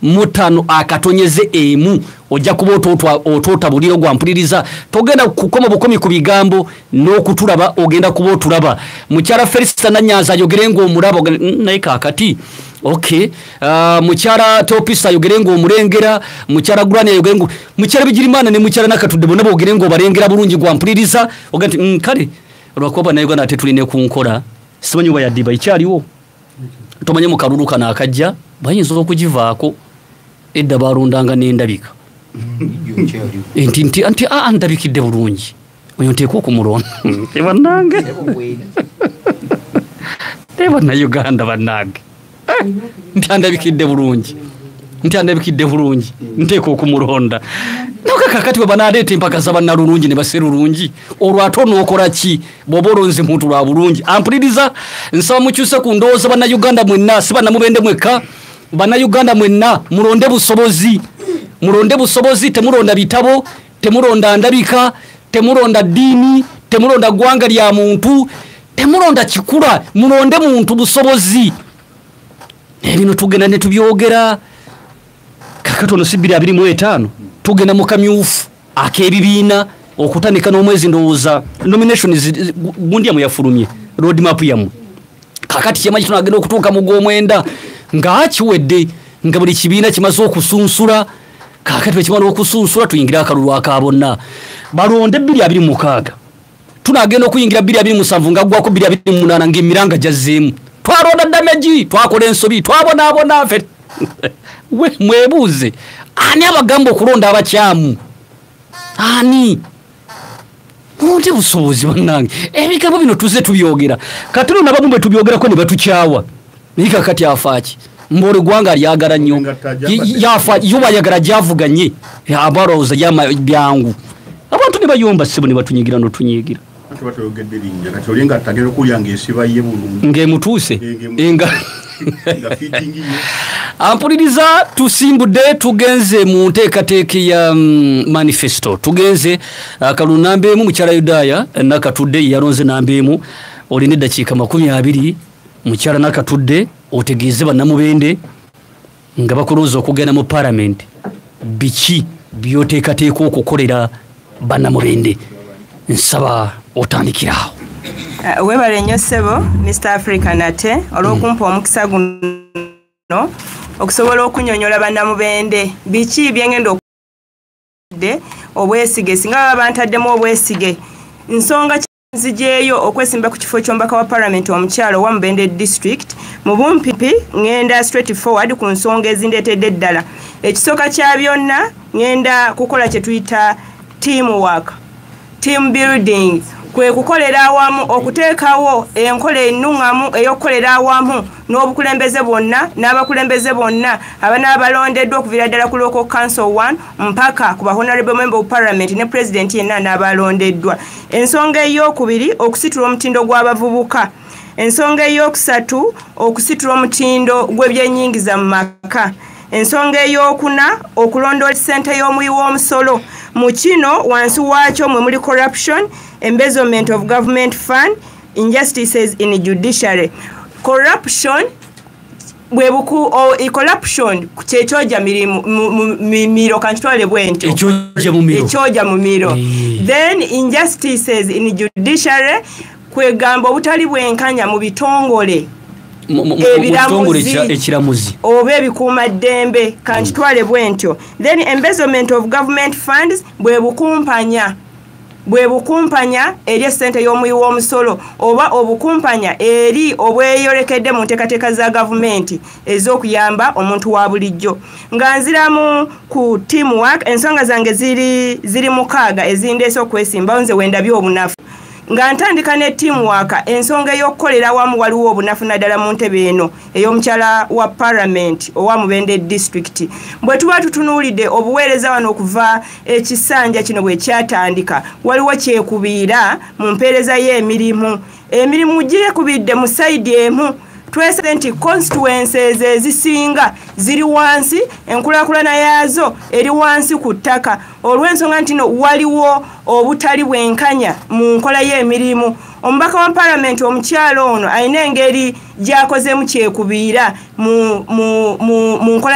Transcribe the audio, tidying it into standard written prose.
mutano akatonyeze emu ojja kuba otota buliro gwampuliriza togenda kukoma bukomi ku bigambo n'okutulaba ogenda kuba otulaba mukyala Felista Nanyaza yogerengo omulaba naye kakati okay mukyala Topisa yogerengo omulengera mukyala Grania yogerengo mukyala Bigirimana ne mukyala Nakatudde bonna bogerengo balengera bulungi gwampuliriza ogenti kale olwakoba naye gwana tetuline kunkola simanyi wa yadiba ikyaliwo tomanye mu kalulu kana akajja bayinza okugivaako edda balundanga n'endabika Inti ndabikidde bulungi oyo nteeko okumulonda bannange tebana Uganda bannange ndabikidde bulungi nteeko okumulonda nakakati bwe banaleeta empaka z'abannalulungi ne baserulungi olwato n'okola ki bw'oba olonze muntu lwa bulungi ampuliriza nsaba mukyuse ku ndowooza bannayuganda mwenna si bannamubende mwekka bannayuganda mwenna mulonde busobozi temulonda bitabo temulonda ndabika temulonda ddiini temulonda ggwanga lya muntu temulonda kikula mulonde muntu busobozi ebino tugenda ne tubyogera kakatono si 2025 tugenda mu kamyufu ak'ebibiina okutandika n'omwezi ndowooza nominations gundi yamu yafulumye road map yamu kakati kyema kitunagenda okutuuka mu gw'omwenda ng'akiwedde nga buli kibiina kimaze okusunsula kakati bwe kimala okusunsula tuyingira akalulu aka bonna balonde 2026 tunagenda okuyingira 2027 ngaggwako 2028 ng'emiranga gyazzeemu twalonda damagi twakola ensobi twabonaabona ffe mwebuuze ani abagamba okulonda abakyamu ani munte busobozi bannange ebigambo bino tuze tubyogera katono nabamu bwe tubyogerako ne batukyawa naye kakati afaaki mbole gwanga lyagala nnyo yafa yuba yagala gyavuganye abalowooza byangu abantu ne bayomba ssebo ne batunyigira n'otunyigira ng'emutuuse ampuliriza tusimbudde tugenze mu nteekateeka ya manifesto tugenze akalulu namba emu mukyala Yudaya Nakatudde yalonze namba emu olina eddakiika 20 mukyala Nakatudde otegeeze bannamubende nga bakulooza okugenda mu parliament biki byoteekateeka okukolera bannamubende nsaba otandikirawo webale nnyo ssebo Mr Africa nate olw'okumpa omukisa guno okusobola okunyonyola bannamubende biki byengenda okudde obwesige singa baba bantaddemu obwesige nsonga nzijeeyo okwesimba ku kifo ky'omubaka wa parliament omukyalo wa Mubende district mu bumpipi ngenda straight forward ku nsonga ezindeetedde ddala ekisooka kya byonna ngenda kukola kye tuyita teamwork team building kwe kukolera awamu okuteekawo enkola ennuŋŋamu ey'okukolera awamu n'obukulembeze bwonna n'abakulembeze bonna abanaabalondeddwa okuviira ddala ku local council 1 mpaka ku ba honorable member of parliament ne president yenna n'abalondeddwa ensonga ey'okubiri okusitula omutindo gw'abavubuka ensonga ey'okusatu okusitula omutindo gw'ebyennyingiza mu maka ensonga ey'okuna okulondoola ssente y'omuwi w'omusolo mu kino wansi waakyo mwe muli corruption embezzlement of government fund injustices in judiciary corruption corruption kyekyoja miro kanchitwale bwento ekyoja mu miro then injustices in judiciary kwegamba obutali bwenkanya mu bitongole ekiramuzi oba ebikuuma ddembe kanchitwale bwentyo then embezzlement of government funds bwe bukumpanya eri essente y'omuwi w'omusolo oba obukumpanya eri obweyolekedde mu nteekateeka za gavumenti ez'okuyamba omuntu wa bulijjo nga nziramu ku teamwork ensonga zange ziri mukaaga ezindeese okwesimbawo nze wendabye obunafu nga ntandika ne teamwork ensonga ey'okukolera awamu waliwo obunafu naddala mu ntebe eno ey'omukyala wa parliament owa Mubende district bwe tuba tutunuulidde obuweereza wano okuva ekisanja kino bwe kyatandika waliwo kyekubiira mu mpeereza y'emirimu gyekubidde mu sayidi emu twese nti constituencies ezisinga ziri wansi enkulaakulana yaazo eri wansi ku ttaka olw'ensonga nti no waliwo obutali bwenkanya mu nkola y'emirimu omubaka wa parliament omukyalo ono alina engeri gy'akozemu kyekubiira mu nkola